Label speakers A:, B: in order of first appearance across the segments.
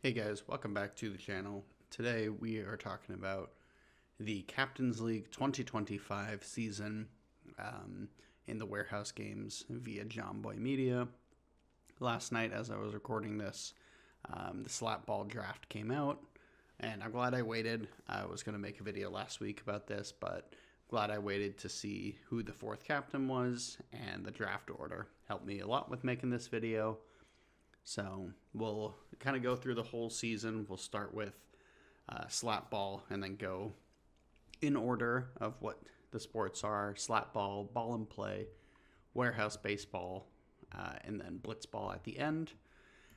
A: Hey guys, welcome back to the channel. Today we are talking about the Captain's League 2025 season in the warehouse games via Jomboy Media. Last night, as I was recording this, the Slapball draft came out, and I'm glad I waited. I was going to make a video last week about this, but glad I waited to see who the fourth captain was, and the draft order helped me a lot with making this video. So we'll kind of go through the whole season. We'll start with Slapball and then go in order of what the sports are: Slapball, ball and play, warehouse baseball, and then Blitzball at the end.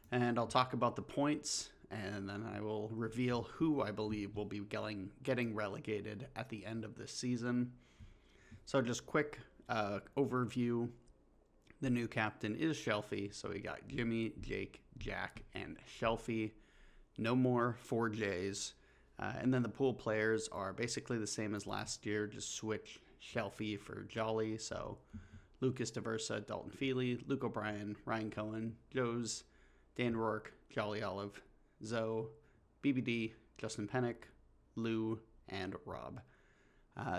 A: And I'll talk about the points, and then I will reveal who I believe will be getting relegated at the end of this season. So just quick overview. The new captain is Shelfie, so we got Jimmy, Jake, Jack, and Shelfie. No more 4Js. And then the pool players are basically the same as last year, just switch Shelfie for Jolly. So Lucas DeVersa, Dalton Feely, Luke O'Brien, Ryan Cohen, Joes, Dan Rourke, Jolly Olive, Zoe, BBD, Justin Pennick, Lou, and Rob.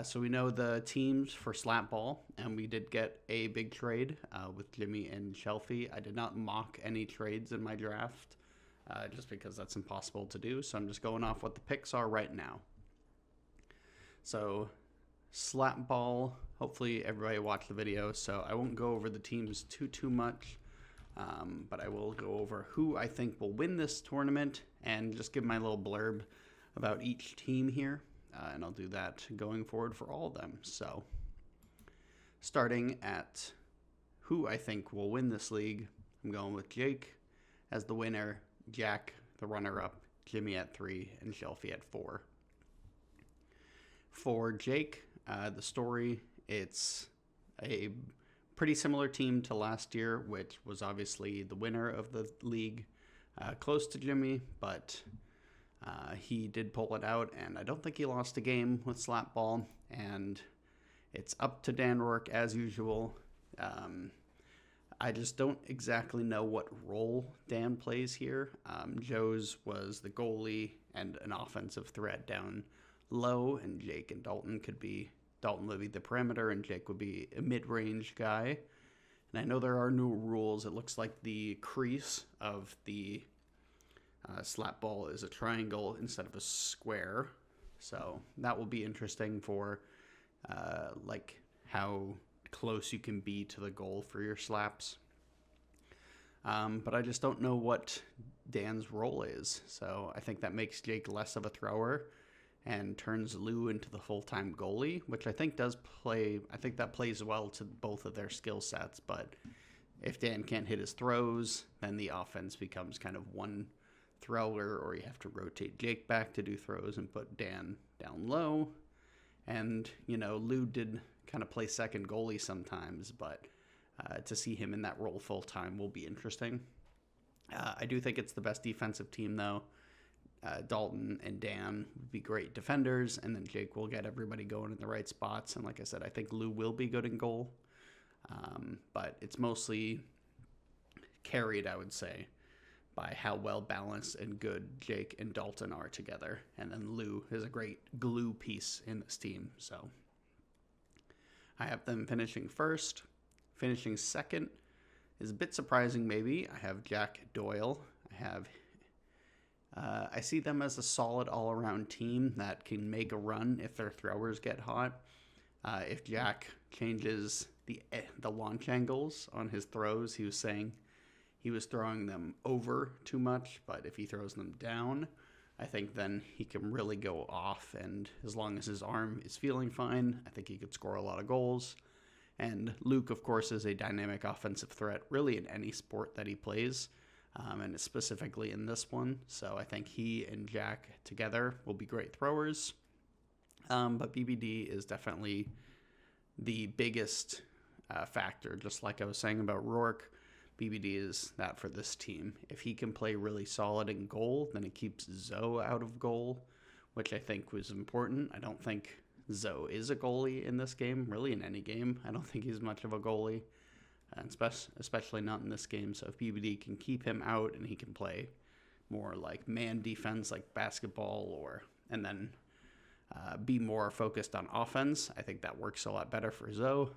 A: So we know the teams for Slapball, and we did get a big trade with Jimmy and Shelfie. I did not mock any trades in my draft, just because that's impossible to do. So I'm just going off what the picks are right now. So Slapball, hopefully everybody watched the video, so I won't go over the teams too much, but I will go over who I think will win this tournament and just give my little blurb about each team here. And I'll do that going forward for all of them. So, starting at who I think will win this league, I'm going with Jake as the winner, Jack the runner-up, Jimmy at 3, and Shelfie at 4. For Jake, the story, it's a pretty similar team to last year, which was obviously the winner of the league, close to Jimmy, but he did pull it out, and I don't think he lost a game with Slapball, and it's up to Dan Rourke as usual. I just don't exactly know what role Dan plays here. Joe's was the goalie and an offensive threat down low, and Jake and Dalton would be the perimeter, and Jake would be a mid-range guy. And I know there are new rules. It looks like the crease of the Slapball is a triangle instead of a square, so that will be interesting for like how close you can be to the goal for your slaps. But I just don't know what Dan's role is, so I think that makes Jake less of a thrower and turns Lou into the full-time goalie, which I think that plays well to both of their skill sets. But if Dan can't hit his throws, then the offense becomes kind of one thrower, or you have to rotate Jake back to do throws and put Dan down low. And, Lou did kind of play second goalie sometimes, but to see him in that role full time will be interesting. I do think it's the best defensive team, though. Dalton and Dan would be great defenders, and then Jake will get everybody going in the right spots. And like I said, I think Lou will be good in goal, but it's mostly carried, I would say, by how well balanced and good Jake and Dalton are together. And then Lou is a great glue piece in this team. So I have them finishing first. Finishing second is a bit surprising, maybe. I have Jack Doyle. I see them as a solid all-around team that can make a run if their throwers get hot. If Jack changes the launch angles on his throws, he was saying he was throwing them over too much, but if he throws them down, I think then he can really go off, and as long as his arm is feeling fine, I think he could score a lot of goals. And Luke, of course, is a dynamic offensive threat, really in any sport that he plays, and specifically in this one. So I think he and Jack together will be great throwers. But BBD is definitely the biggest factor, just like I was saying about Rourke. BBD is that for this team. If he can play really solid in goal, then it keeps Zoe out of goal, which I think was important. I don't think Zoe is a goalie in this game, really in any game. I don't think he's much of a goalie, and especially not in this game. So if BBD can keep him out and he can play more like man defense, like basketball, and then be more focused on offense. I think that works a lot better for Zoe.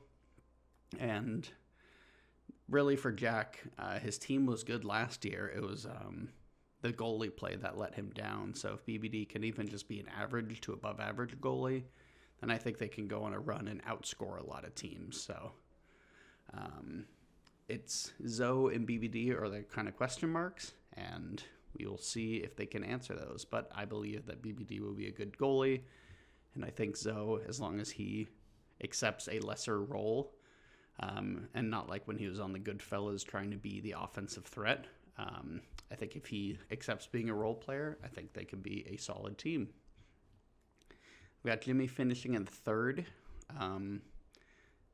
A: And really for Jack, his team was good last year. It was the goalie play that let him down. So if BBD can even just be an average to above average goalie, then I think they can go on a run and outscore a lot of teams. So it's Zoe and BBD are the kind of question marks, and we will see if they can answer those. But I believe that BBD will be a good goalie, and I think Zoe, as long as he accepts a lesser role, and not like when he was on the Goodfellas trying to be the offensive threat. I think if he accepts being a role player, I think they can be a solid team. We got Jimmy finishing in third,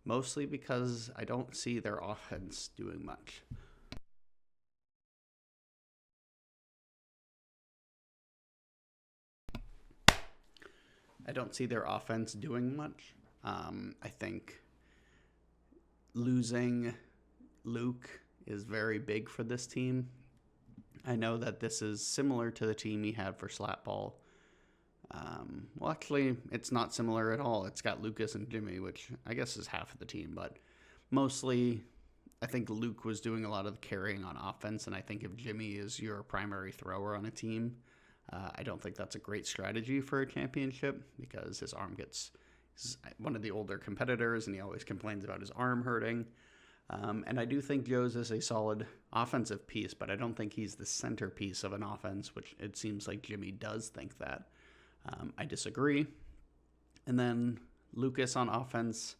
A: mostly because I don't see their offense doing much. I don't see their offense doing much. I think losing Luke is very big for this team. I know that this is similar to the team he had for Slapball. Well, actually, it's not similar at all. It's got Lucas and Jimmy, which I guess is half of the team, but mostly I think Luke was doing a lot of the carrying on offense, and I think if Jimmy is your primary thrower on a team, I don't think that's a great strategy for a championship because his arm he's one of the older competitors, and he always complains about his arm hurting. And I do think Joe's is a solid offensive piece, but I don't think he's the centerpiece of an offense, which it seems like Jimmy does think that. I disagree. And then Lucas on offense,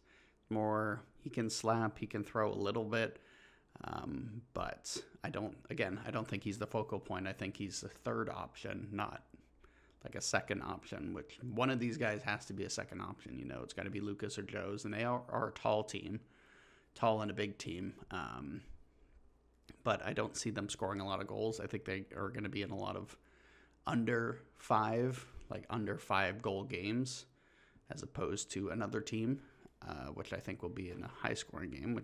A: he can slap, he can throw a little bit, but I don't think he's the focal point. I think he's the third option, not like a second option, which one of these guys has to be a second option. It's got to be Lucas or Joe's, and they are a tall team. Tall and a big team, but I don't see them scoring a lot of goals. I think they are going to be in a lot of under 5 goal games, as opposed to another team, which I think will be in a high scoring game,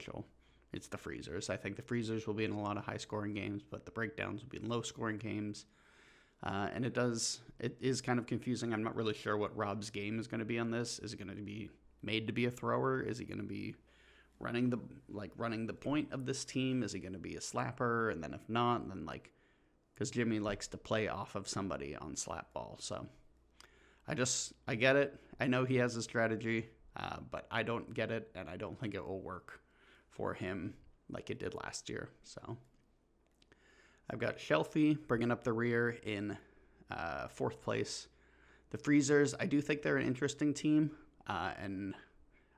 A: it's the Freezers. I think the Freezers will be in a lot of high scoring games, but the Breakdowns will be in low scoring games. And it is kind of confusing. I'm not really sure what Rob's game is going to be on this. Is it going to be made to be a thrower? Is he going to be running the point of this team? Is he going to be a slapper? And then if not, then because Jimmy likes to play off of somebody on Slapball. So I get it. I know he has a strategy, but I don't get it, and I don't think it will work for him like it did last year. So I've got Shelfie bringing up the rear in fourth place. The Freezers, I do think they're an interesting team, and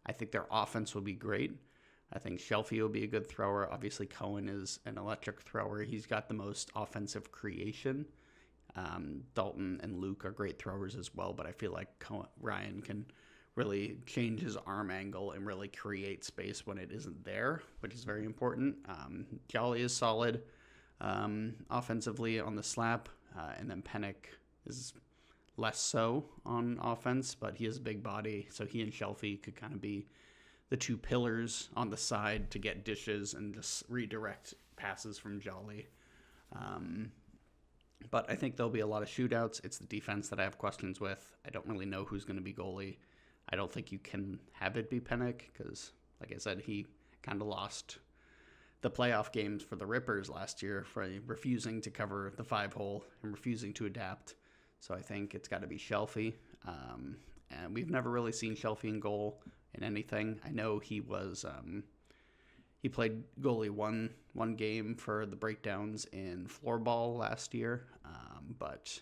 A: I think their offense will be great. I think Shelfie will be a good thrower. Obviously, Cohen is an electric thrower. He's got the most offensive creation. Dalton and Luke are great throwers as well, but I feel like Ryan can really change his arm angle and really create space when it isn't there, which is very important. Jolly is solid offensively on the slap, and then Pennick is less so on offense, but he has a big body, so he and Shelfie could kind of be the two pillars on the side to get dishes and just redirect passes from Jolly. But I think there'll be a lot of shootouts. It's the defense that I have questions with. I don't really know who's going to be goalie. I don't think you can have it be Pennick because, like I said, he kind of lost the playoff games for the Rippers last year for refusing to cover the 5-hole and refusing to adapt. So I think it's got to be Shelfie. And we've never really seen Shelfie in goal in anything. I know he was he played goalie one game for the Breakdowns in floorball last year, but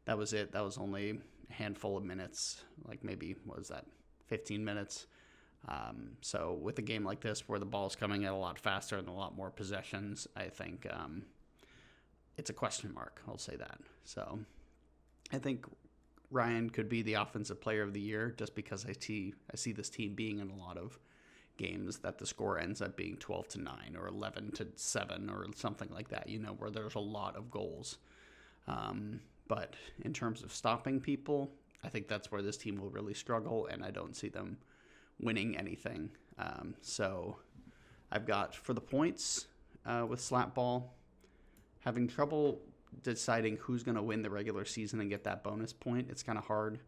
A: that was it. That was only a handful of minutes, like maybe, what was that, 15 minutes? So with a game like this where the ball's coming in a lot faster and a lot more possessions, I think it's a question mark. I'll say that. So I think Ryan could be the offensive player of the year just because I see this team being in a lot of games that the score ends up being 12-9 or 11-7 or something like that, where there's a lot of goals. But in terms of stopping people, I think that's where this team will really struggle, and I don't see them winning anything. So I've got, for the points with Slapball, having trouble deciding who's going to win the regular season and get that bonus point, it's kind of hard.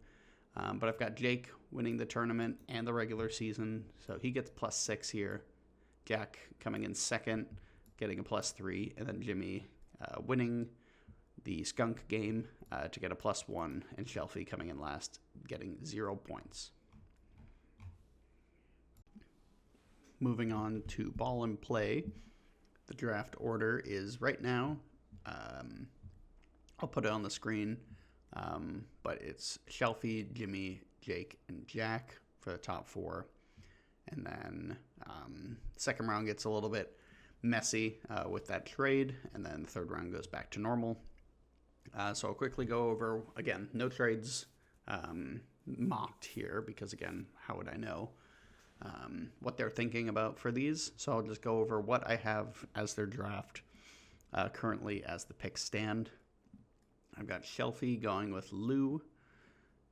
A: But I've got Jake winning the tournament and the regular season, so he gets +6 here. Jack coming in second, getting a +3, and then Jimmy winning the skunk game to get a +1, and Shelfie coming in last, getting 0 points. Moving on to ball and play. The draft order is right now, I'll put it on the screen, but it's Shelfie, Jimmy, Jake, and Jack for the top 4. And then second round gets a little bit messy with that trade, and then the third round goes back to normal. So I'll quickly go over, again, no trades mocked here, because, again, how would I know what they're thinking about for these? So I'll just go over what I have as their draft currently as the picks stand. I've got Shelfie going with Lou,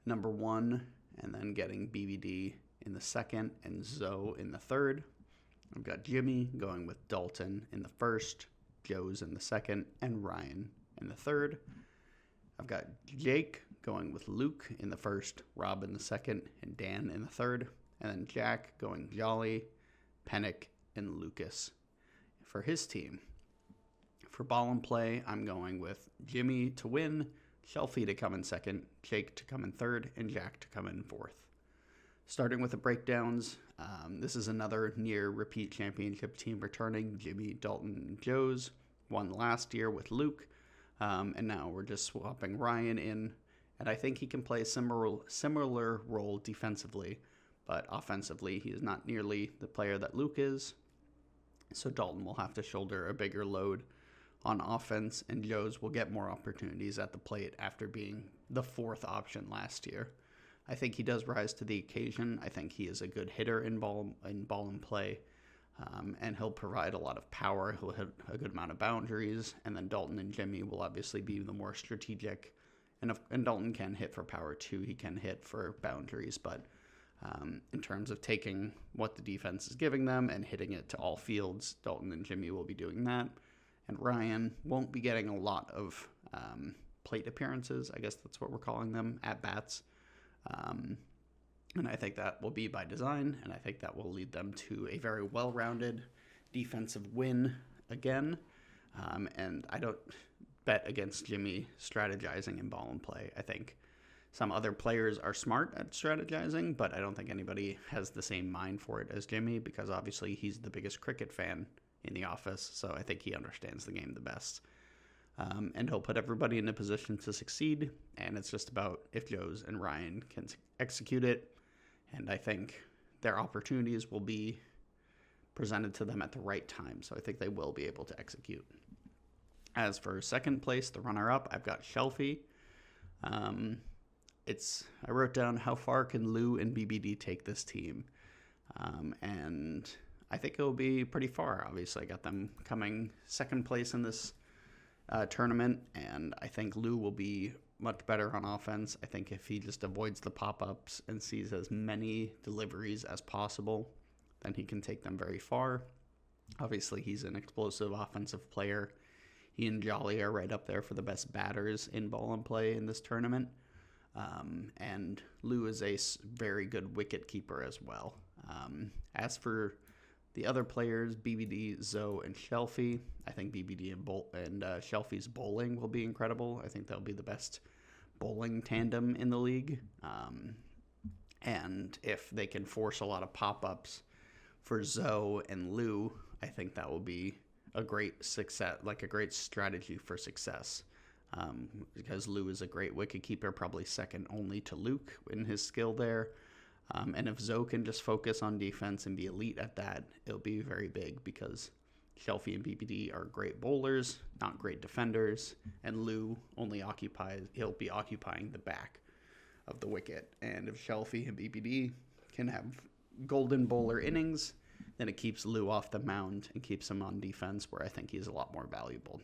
A: number 1, and then getting BBD in the second and Zoe in the third. I've got Jimmy going with Dalton in the first, Joe's in the second, and Ryan in the third. I've got Jake going with Luke in the first, Rob in the second, and Dan in the third. And then Jack going Jolly, Pennick, and Lucas for his team. For ball and play, I'm going with Jimmy to win, Shelfie to come in second, Jake to come in third, and Jack to come in fourth. Starting with the breakdowns, this is another near repeat championship team returning. Jimmy, Dalton, and Joe's won last year with Luke, and now we're just swapping Ryan in, and I think he can play a similar role defensively, but offensively he is not nearly the player that Luke is, so Dalton will have to shoulder a bigger load on offense, and Joe's will get more opportunities at the plate after being the 4th option last year. I think he does rise to the occasion. I think he is a good hitter in ball and play, and he'll provide a lot of power. He'll hit a good amount of boundaries, and then Dalton and Jimmy will obviously be the more strategic. And Dalton can hit for power too. He can hit for boundaries, but in terms of taking what the defense is giving them and hitting it to all fields, Dalton and Jimmy will be doing that. And Ryan won't be getting a lot of plate appearances. I guess that's what we're calling them, at bats. And I think that will be by design, and I think that will lead them to a very well-rounded defensive win again. And I don't bet against Jimmy strategizing in ball and play. I think some other players are smart at strategizing, but I don't think anybody has the same mind for it as Jimmy, because obviously he's the biggest cricket fan in the office, so I think he understands the game the best. And he'll put everybody in a position to succeed, and it's just about if Joe's and Ryan can execute it, and I think their opportunities will be presented to them at the right time, so I think they will be able to execute. As for second place, the runner-up, I've got Shelfie. I wrote down how far can Lou and BBD take this team, and I think it'll be pretty far. Obviously, I got them coming second place in this tournament, and I think Lou will be much better on offense. I think if he just avoids the pop-ups and sees as many deliveries as possible, then he can take them very far. Obviously, he's an explosive offensive player. He and Jolly are right up there for the best batters in ball and play in this tournament. And Lou is a very good wicket keeper as well. As for the other players, BBD, Zoe, and Shelfie, I think BBD and Shelfie's bowling will be incredible. I think they'll be the best bowling tandem in the league. And if they can force a lot of pop-ups for Zoe and Lou, I think that will be a great success, like a great strategy for success. Because Lou is a great wicketkeeper, probably second only to Luke in his skill there. And if Zoe can just focus on defense and be elite at that, it'll be very big, because Shelfie and BBD are great bowlers, not great defenders, and Lou he'll be occupying the back of the wicket. And if Shelfie and BBD can have golden bowler innings, then it keeps Lou off the mound and keeps him on defense, where I think he's a lot more valuable.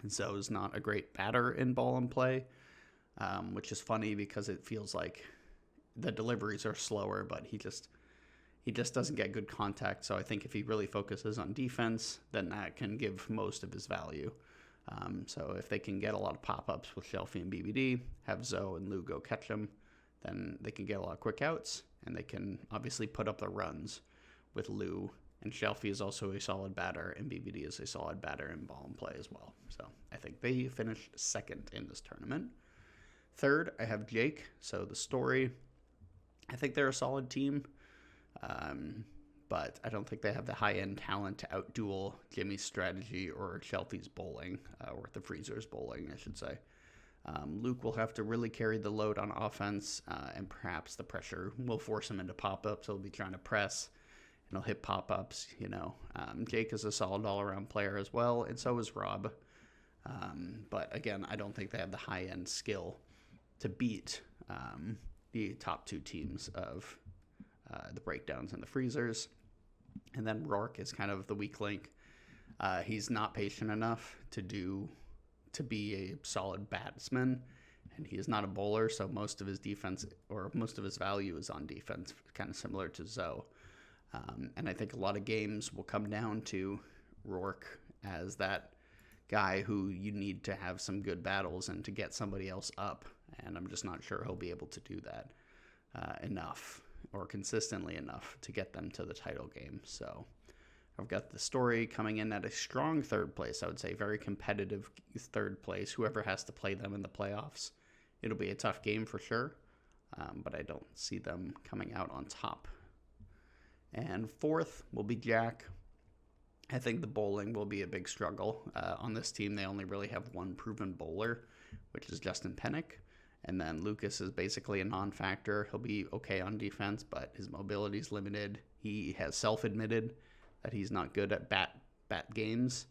A: And so is not a great batter in ball and play, which is funny because it feels like the deliveries are slower, but he just doesn't get good contact. So I think if he really focuses on defense, then that can give most of his value. So if they can get a lot of pop-ups with Shelfie and BBD, have Zoe and Lou go catch them, then they can get a lot of quick outs, and they can obviously put up the runs with Lou. And Shelfie is also a solid batter, and BBD is a solid batter in ball and play as well. So I think they finished second in this tournament. Third, I have Jake. So the story, I think they're a solid team, but I don't think they have the high-end talent to outduel Jimmy's strategy or Shelfie's bowling, or the Freezer's bowling, I should say. Luke will have to really carry the load on offense, and perhaps the pressure will force him into pop-ups. He'll be trying to press, and he'll hit pop-ups, Jake is a solid all-around player as well, and so is Rob. But again, I don't think they have the high-end skill to beat the top two teams of the Breakdowns and the Freezers. And then Rourke is kind of the weak link. He's not patient enough to be a solid batsman, and he is not a bowler, so most of his defense, or most of his value, is on defense, kind of similar to Zoe. And I think a lot of games will come down to Rourke as that guy who you need to have some good battles and to get somebody else up, and I'm just not sure he'll be able to do that enough or consistently enough to get them to the title game. So I've got the story coming in at a strong third place. I would say very competitive third place. Whoever has to play them in the playoffs, it'll be a tough game for sure, but I don't see them coming out on top. And fourth will be Jack. I think the bowling will be a big struggle. On this team, they only really have one proven bowler, which is Justin Pennick. And then Lucas is basically a non-factor. He'll be okay on defense, but his mobility is limited. He has self-admitted that he's not good at bat games,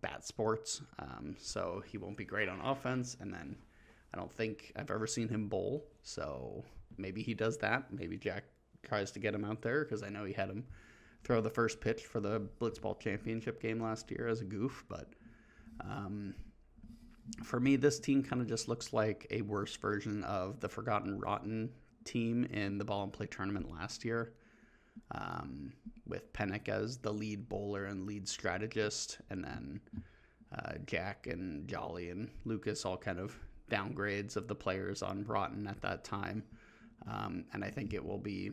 A: bat sports, so he won't be great on offense. And then I don't think I've ever seen him bowl, so maybe he does that. Maybe Jack tries to get him out there, because I know he had him throw the first pitch for the Blitzball championship game last year as a goof. But for me, this team kind of just looks like a worse version of the Forgotten Rotten team in the Ball and Play tournament last year, with Pennick as the lead bowler and lead strategist, and then Jack and Jolly and Lucas all kind of downgrades of the players on Rotten at that time. And I think it will be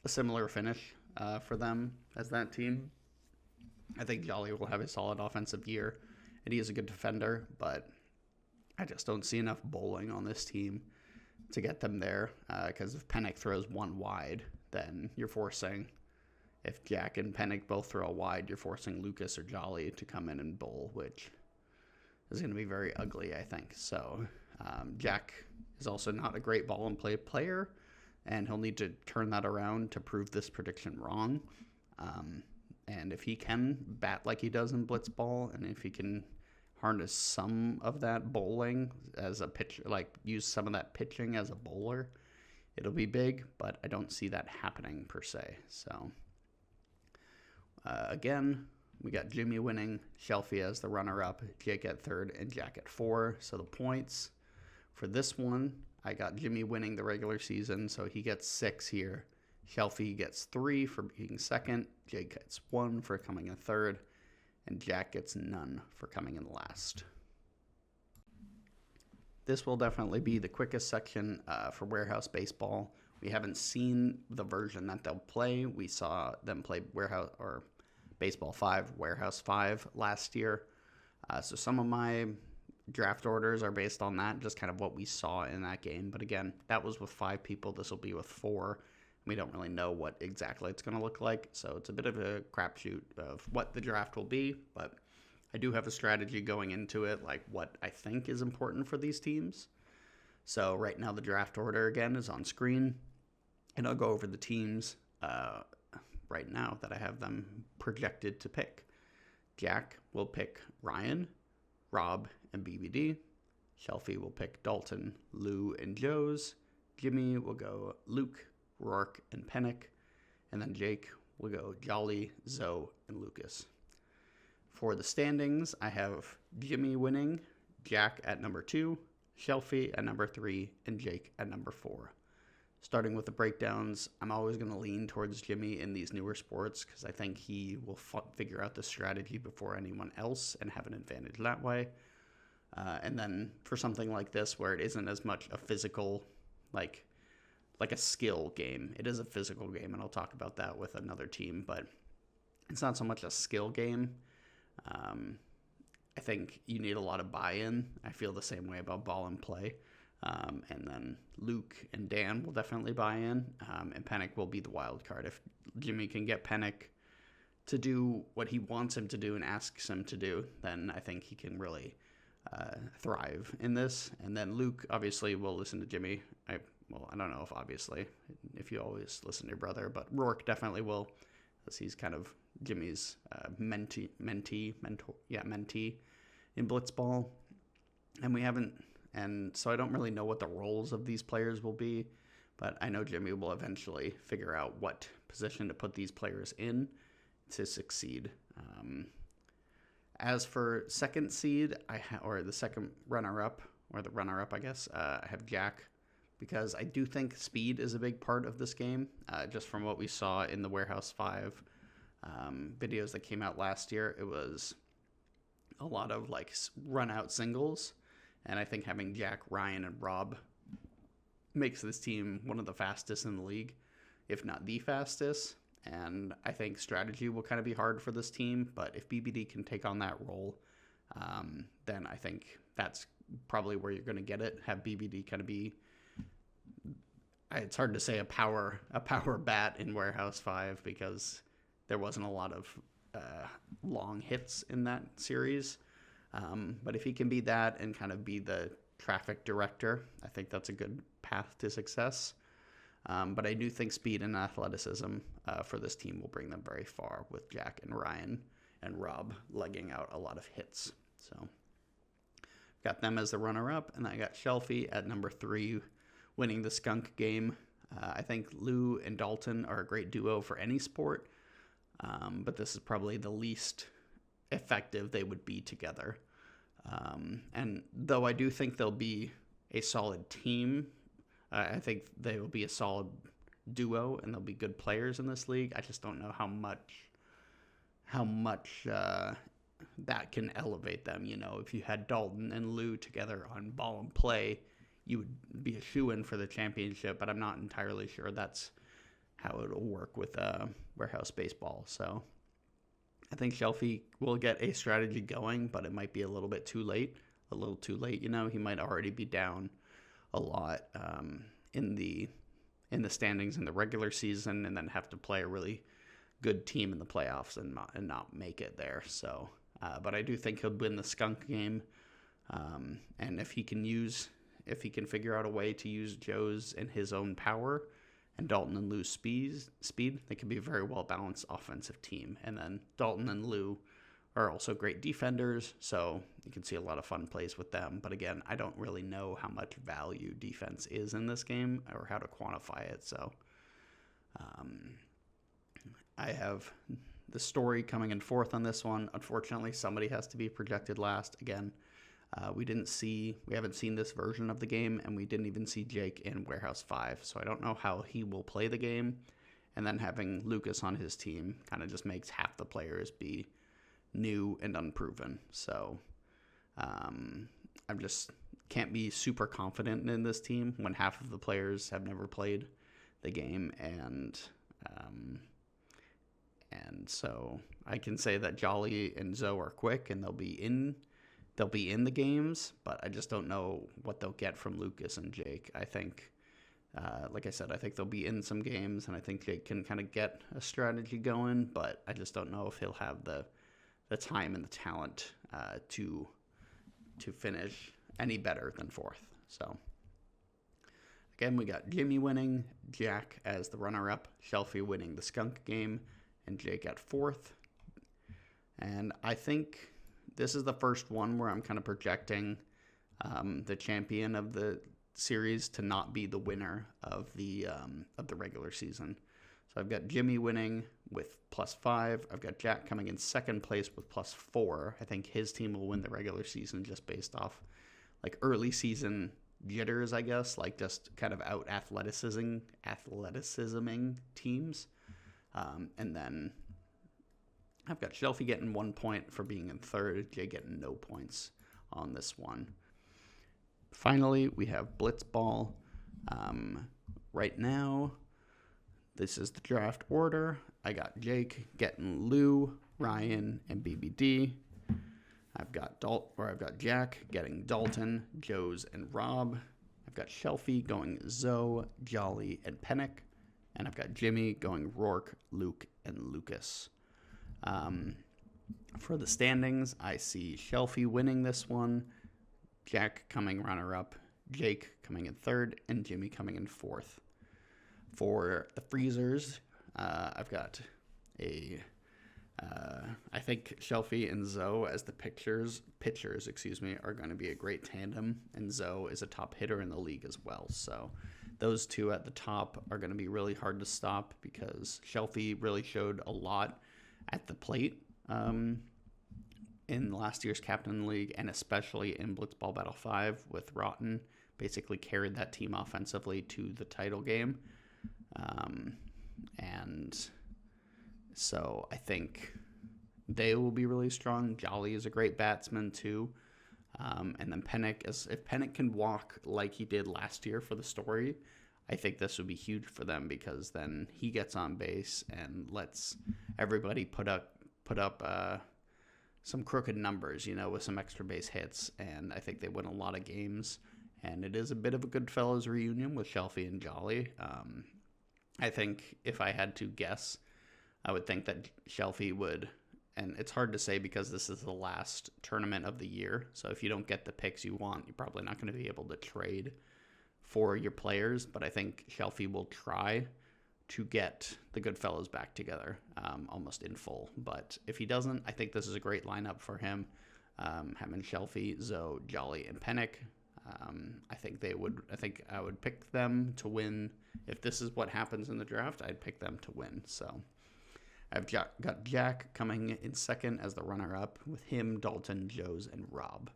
A: a similar finish for them as that team. I think Jolly will have a solid offensive year, and he is a good defender, but I just don't see enough bowling on this team to get them there, because if Pennick throws one wide, then you're forcing, if Jack and Pennick both throw a wide, you're forcing Lucas or Jolly to come in and bowl, which is going to be very ugly, I think. So Jack is also not a great ball and play player, and he'll need to turn that around to prove this prediction wrong. And if he can bat like he does in Blitzball, and if he can harness some of that bowling as a pitcher, like use some of that pitching as a bowler, it'll be big, but I don't see that happening per se. So again, we got Jimmy winning, Shelfie as the runner-up, Jake at third, and Jack at 4. So the points for this one, I got Jimmy winning the regular season, so he gets 6 here. Shelfie gets 3 for being second, Jake gets 1 for coming in third, and Jack gets none for coming in last. This will definitely be the quickest section for Warehouse Baseball. We haven't seen the version that they'll play. We saw them play Warehouse or Baseball 5, Warehouse 5 last year. So some of my draft orders are based on that, just kind of what we saw in that game. But again, that was with 5 people. This will be with 4. We don't really know what exactly it's going to look like, so it's a bit of a crapshoot of what the draft will be, but I do have a strategy going into it, like what I think is important for these teams. So right now the draft order, again, is on screen, and I'll go over the teams right now that I have them projected to pick. Jack will pick Ryan, Rob, and BBD. Shelfie will pick Dalton, Lou, and Joes. Jimmy will go Luke, Rourke, and Pennick. And then Jake will go Jolly, Zoe, and Lucas. For the standings, I have Jimmy winning, Jack at number 2, Shelfie at number 3, and Jake at number 4. starting with the breakdowns, I'm always going to lean towards Jimmy in these newer sports because I think he will figure out the strategy before anyone else and have an advantage that way. And then for something like this, where it isn't as much a physical, like a skill game, it is a physical game, and I'll talk about that with another team, but it's not so much a skill game. I think you need a lot of buy-in. I feel the same way about ball and play. And then Luke and Dan will definitely buy in, and Pennick will be the wild card. If Jimmy can get Pennick to do what he wants him to do and asks him to do, then I think he can really thrive in this. And then Luke obviously will listen to Jimmy. I don't know if you always listen to your brother, but Rourke definitely will, because he's kind of Jimmy's mentee in Blitzball. And so I don't really know what the roles of these players will be, but I know Jimmy will eventually figure out what position to put these players in to succeed. As for second seed, or the second runner-up, I guess, I have Jack, because I do think speed is a big part of this game, just from what we saw in the Warehouse 5 videos that came out last year. It was a lot of like run-out singles, and I think having Jack, Ryan, and Rob makes this team one of the fastest in the league, if not the fastest. And I think strategy will kind of be hard for this team, but if BBD can take on that role, then I think that's probably where you're going to get it. Have BBD kind of be, it's hard to say a power bat in Warehouse 5 because there wasn't a lot of long hits in that series. But if he can be that and kind of be the traffic director, I think that's a good path to success. But I do think speed and athleticism for this team will bring them very far, with Jack and Ryan and Rob legging out a lot of hits. So got them as the runner-up, and I got Shelfie at number 3, winning the skunk game. I think Lou and Dalton are a great duo for any sport, but this is probably the least effective they would be together. And though I do think they'll be a solid team, I think they will be a solid duo and they'll be good players in this league. I just don't know how much that can elevate them. You know, if you had Dalton and Lou together on ball and play, you would be a shoo-in for the championship, but I'm not entirely sure that's how it'll work with Warehouse Baseball. So I think Shelfie will get a strategy going, but it might be a little too late. You know, he might already be down a lot in the standings in the regular season, and then have to play a really good team in the playoffs and not make it there. So, but I do think he'll win the skunk game, and if he can figure out a way to use Joe's and his own power and Dalton and Lou's speed, they can be a very well-balanced offensive team. And then Dalton and Lou are also great defenders, so you can see a lot of fun plays with them. But again, I don't really know how much value defense is in this game or how to quantify it. So I have the story coming in fourth on this one. Unfortunately, somebody has to be projected last. Again, we haven't seen this version of the game, and we didn't even see Jake in Warehouse 5, so I don't know how he will play the game. And then having Lucas on his team kind of just makes half the players be new and unproven. So I just can't be super confident in this team when half of the players have never played the game, and so I can say that Jolly and Zoe are quick and they'll be in the games, but I just don't know what they'll get from Lucas and Jake. I think, like I said, I think they'll be in some games, and I think Jake can kind of get a strategy going, but I just don't know if he'll have the time and the talent to finish any better than fourth. So again, we got Jimmy winning, Jack as the runner-up, Shelfie winning the skunk game, and Jake at fourth. And I think this is the first one where I'm kind of projecting the champion of the series to not be the winner of the regular season. So I've got Jimmy winning with +5. I've got Jack coming in second place with +4. I think his team will win the regular season just based off like early season jitters, I guess, like just kind of out athleticisming teams. And then I've got Shelfie getting 1 point for being in third, Jay getting no points on this one. Finally, we have Blitzball. Right now, this is the draft order. I got Jake getting Lou, Ryan, and BBD. I've got Jack getting Dalton, Joes, and Rob. I've got Shelfie going Zoe, Jolly, and Pennick. And I've got Jimmy going Rourke, Luke, and Lucas. For the standings, I see Shelfie winning this one, Jack coming runner-up, Jake coming in third, and Jimmy coming in fourth. For the freezers, I've got I think Shelfie and Zoe as the pitchers, are going to be a great tandem, and Zoe is a top hitter in the league as well. So those two at the top are going to be really hard to stop because Shelfie really showed a lot at the plate in last year's Captain League, and especially in Blitzball Battle 5 with Rotten, basically carried that team offensively to the title game. And so I think they will be really strong. Jolly is a great batsman too. And then Pennick, if Pennick can walk like he did last year for the story, I think this would be huge for them because then he gets on base and lets everybody put up some crooked numbers, with some extra base hits. And I think they win a lot of games. And it is a bit of a Goodfellas reunion with Shelfie and Jolly. I think if I had to guess, I would think that Shelfie would, and it's hard to say because this is the last tournament of the year. So if you don't get the picks you want, you're probably not going to be able to trade for your players. But I think Shelfie will try to get the Goodfellas back together almost in full. But if he doesn't, I think this is a great lineup for him. Having Shelfie, Zoe, Jolly, and Pennick. I think I would pick them to win. If this is what happens in the draft, I'd pick them to win. So I've got Jack coming in second as the runner-up with him, Dalton, Joes, and Rob.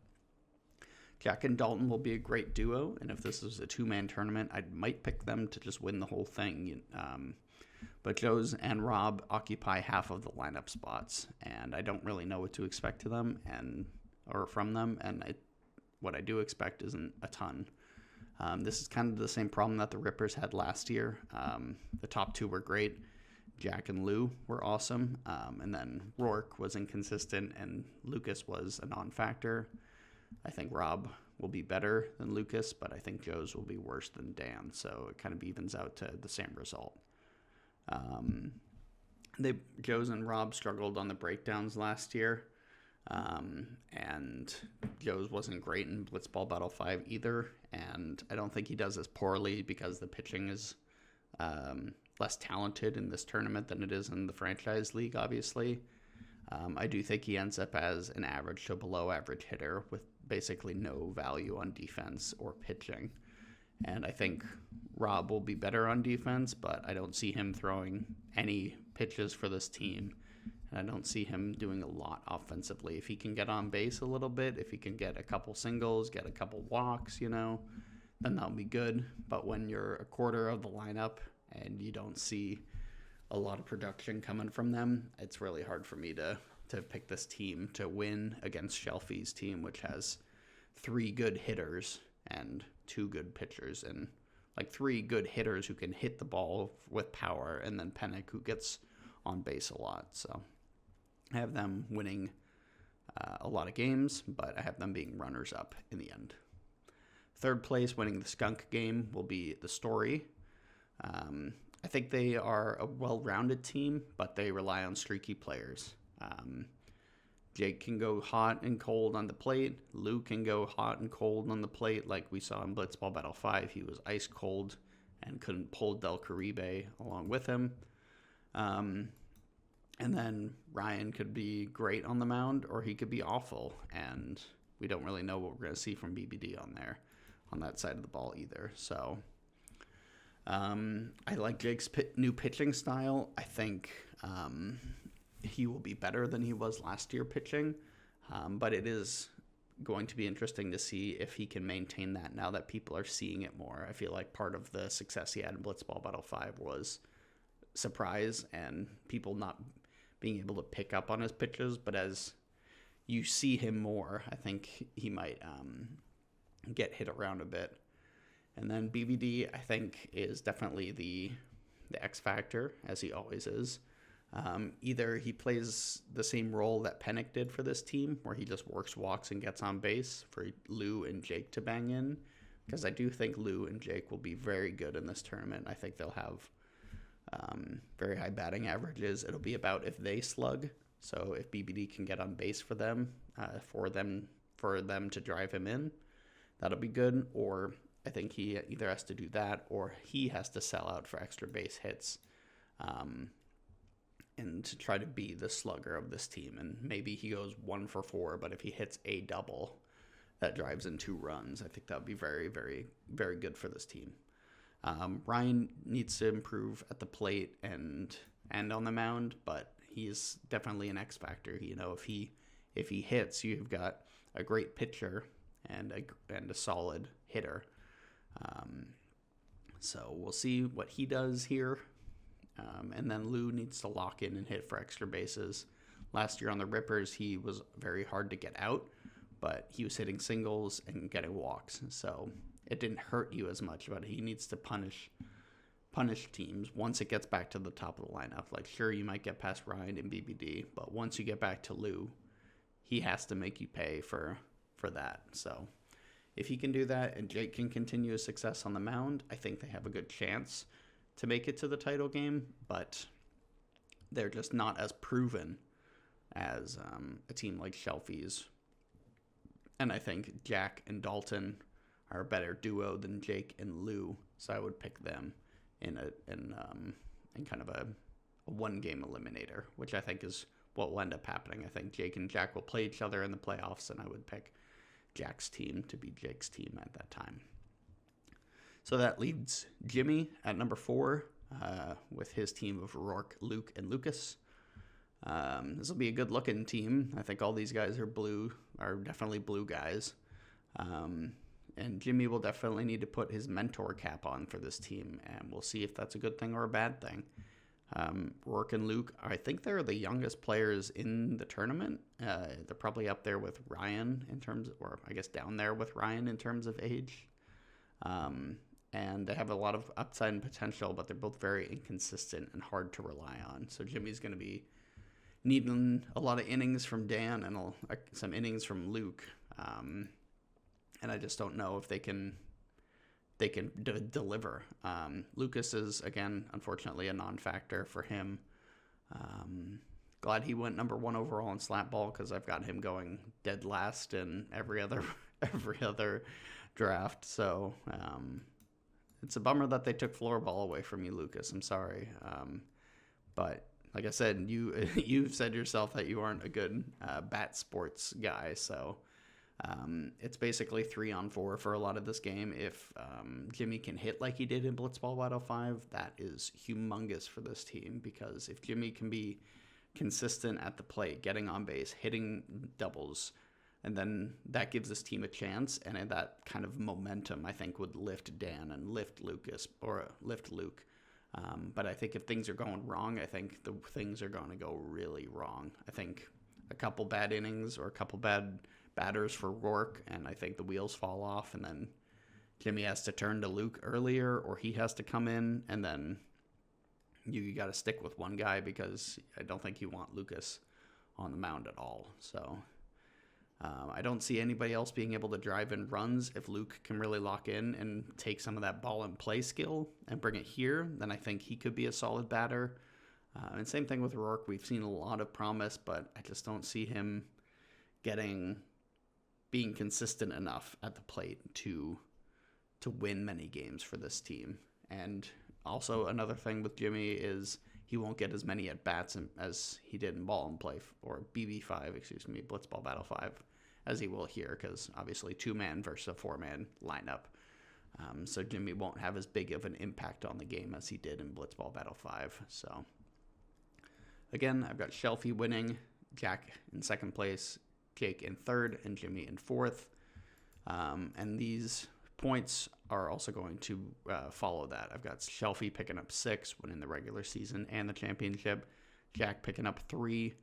A: Jack and Dalton will be a great duo, and if this is a two-man tournament, I might pick them to just win the whole thing. But Joes and Rob occupy half of the lineup spots, and I don't really know what to expect to them or from them, and what I do expect isn't a ton. This is kind of the same problem that the Rippers had last year. The top two were great. Jack and Lou were awesome. And then Rourke was inconsistent and Lucas was a non-factor. I think Rob will be better than Lucas, but I think Joe's will be worse than Dan. So it kind of evens out to the same result. Joe's and Rob struggled on the breakdowns last year. And Joe's wasn't great in Blitzball Battle 5 either, and I don't think he does as poorly because the pitching is less talented in this tournament than it is in the franchise league, obviously. I do think he ends up as an average to below average hitter with basically no value on defense or pitching. And I think Rob will be better on defense, but I don't see him throwing any pitches for this team. And I don't see him doing a lot offensively. If he can get on base a little bit, if he can get a couple singles, get a couple walks, then that'll be good. But when you're a quarter of the lineup and you don't see a lot of production coming from them, it's really hard for me to pick this team to win against Shelfie's team, which has 3 good hitters and 2 good pitchers, and like 3 good hitters who can hit the ball with power, and then Pennick who gets on base a lot. So I have them winning a lot of games, but I have them being runners-up in the end. Third place, winning the skunk game, will be the Story. I think they are a well-rounded team, but they rely on streaky players. Jake can go hot and cold on the plate. Lou can go hot and cold on the plate, like we saw in Blitzball Battle 5. He was ice cold and couldn't pull Del Caribe along with him. And then Ryan could be great on the mound, or he could be awful, and we don't really know what we're going to see from BBD on that side of the ball either. So I like Jake's new pitching style. I think he will be better than he was last year pitching, but it is going to be interesting to see if he can maintain that now that people are seeing it more. I feel like part of the success he had in Blitzball Battle 5 was surprise and people not being able to pick up on his pitches, but as you see him more, I think he might get hit around a bit. And then BBD, I think, is definitely the X factor, as he always is. Either he plays the same role that Pennick did for this team, where he just works walks and gets on base for Lou and Jake to bang in, because I do think Lou and Jake will be very good in this tournament. I think they'll have very high batting averages. It'll be about if they slug. So if BBD can get on base for them to drive him in, that'll be good. Or I think he either has to do that or he has to sell out for extra base hits. And to try to be the slugger of this team. And maybe he goes 1 for 4, but if he hits a double that drives in 2 runs, I think that would be very, very, very good for this team. Ryan needs to improve at the plate and on the mound, but he's definitely an X factor. You know, if he hits, you've got a great pitcher and a solid hitter. So we'll see what he does here. And then Lou needs to lock in and hit for extra bases. Last year on the Rippers, he was very hard to get out, but he was hitting singles and getting walks. So it didn't hurt you as much, but he needs to punish teams once it gets back to the top of the lineup. Like, sure, you might get past Ryan and BBD, but once you get back to Lou, he has to make you pay for that. So if he can do that and Jake can continue his success on the mound, I think they have a good chance to make it to the title game, but they're just not as proven as a team like Shelfies. And I think Jack and Dalton are a better duo than Jake and Lou, so I would pick them in kind of a 1-game eliminator, which I think is what will end up happening. I think Jake and Jack will play each other in the playoffs, and I would pick Jack's team to be Jake's team at that time. So that leaves Jimmy at number 4 with his team of Rourke, Luke, and Lucas. This will be a good-looking team. I think all these guys are definitely blue guys. And Jimmy will definitely need to put his mentor cap on for this team, and we'll see if that's a good thing or a bad thing. Rourke and Luke, I think they're the youngest players in the tournament. They're probably up there with Ryan or I guess down there with Ryan in terms of age. And they have a lot of upside and potential, but they're both very inconsistent and hard to rely on. So Jimmy's going to be needing a lot of innings from Dan and some innings from Luke. And I just don't know if they can deliver. Lucas is, again, unfortunately a non-factor for him. Glad he went number 1 overall in Slapball, because I've got him going dead last in every other draft. So it's a bummer that they took floorball away from you, Lucas. I'm sorry. But like I said, you've said yourself that you aren't a good bat sports guy. So it's basically 3-on-4 for a lot of this game. If Jimmy can hit like he did in Blitzball Battle 5, that is humongous for this team, because if Jimmy can be consistent at the plate, getting on base, hitting doubles, and then that gives this team a chance, and that kind of momentum, I think, would lift Dan and lift Luke. But I think if things are going wrong, I think the things are going to go really wrong. I think a couple bad innings or a couple bad batters for Rourke, and I think the wheels fall off, and then Jimmy has to turn to Luke earlier, or he has to come in, and then you got to stick with one guy, because I don't think you want Lucas on the mound at all. So I don't see anybody else being able to drive in runs. If Luke can really lock in and take some of that ball and play skill and bring it here, then I think he could be a solid batter. And same thing with Rourke. We've seen a lot of promise, but I just don't see him being consistent enough at the plate to win many games for this team. And also another thing with Jimmy is he won't get as many at-bats as he did in Ball and Play, or Blitzball Battle 5, as he will here, because obviously 2-man versus a 4-man lineup. So Jimmy won't have as big of an impact on the game as he did in Blitzball Battle 5. So again, I've got Shelfie winning, Jack in second place, Jake in third, and Jimmy in fourth. And these points are also going to follow that. I've got Shelfie picking up 6, winning the regular season and the championship. Jack picking up 3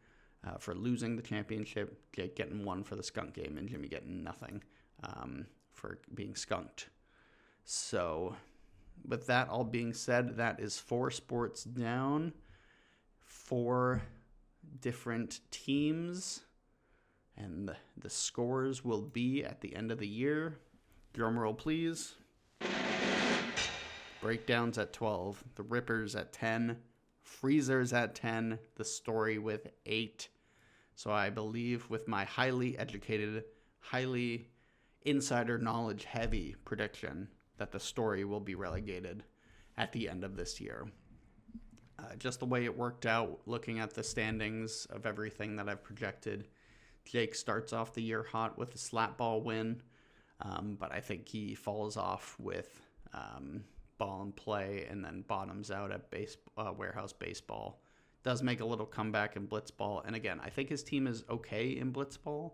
A: for losing the championship. Jake getting 1 for the skunk game, and Jimmy getting nothing for being skunked. So with that all being said, that is 4 sports down, 4 different teams, and the scores will be at the end of the year. Drum roll, please. Breakdowns at 12, the Rippers at 10, Freezers at 10, the Story with 8. So I believe with my highly educated, highly insider knowledge heavy prediction that the Story will be relegated at the end of this year. Just the way it worked out, looking at the standings of everything that I've projected, Jake starts off the year hot with a Slapball win, but I think he falls off with Ball and Play and then bottoms out at Warehouse Baseball. Does make a little comeback in Blitzball, and again, I think his team is okay in Blitzball,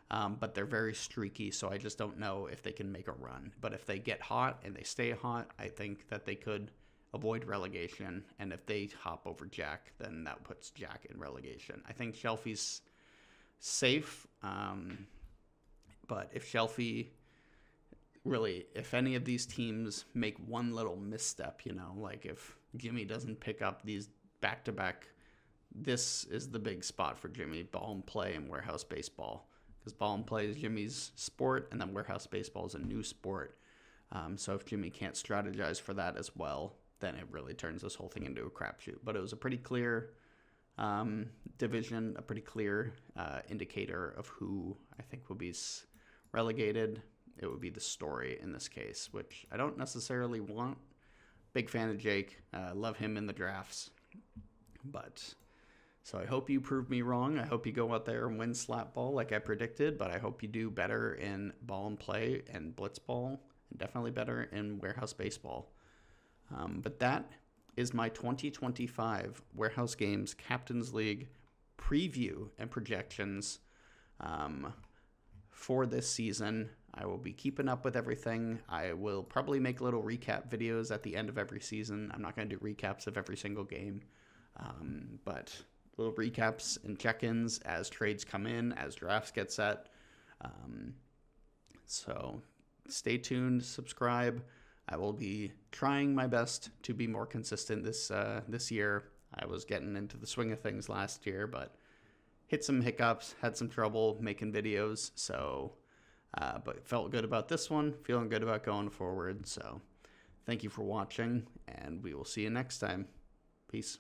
A: but they're very streaky, so I just don't know if they can make a run. But if they get hot and they stay hot, I think that they could avoid relegation, and if they hop over Jack, then that puts Jack in relegation. I think Shelfie's safe, but if Shelfie really, if any of these teams make one little misstep, like if Jimmy doesn't pick up these back-to-back, this is the big spot for Jimmy, Ball and Play and Warehouse Baseball, because Ball and Play is Jimmy's sport, and then Warehouse Baseball is a new sport. So if Jimmy can't strategize for that as well, then it really turns this whole thing into a crapshoot. But it was a pretty clear division, a pretty clear indicator of who I think will be relegated. It would be the Story in this case, which I don't necessarily want. Big fan of Jake. Love him in the drafts. But so I hope you prove me wrong. I hope you go out there and win Slapball like I predicted, but I hope you do better in Ball and Play and Blitzball, and definitely better in Warehouse Baseball. But that is my 2025 Warehouse Games Captains League preview and projections for this season. I will be keeping up with everything. I will probably make little recap videos at the end of every season. I'm not going to do recaps of every single game, but little recaps and check-ins as trades come in, as drafts get set. So stay tuned, subscribe. I will be trying my best to be more consistent this year. I was getting into the swing of things last year, but hit some hiccups, had some trouble making videos, so but felt good about this one, feeling good about going forward. So thank you for watching, and we will see you next time. Peace.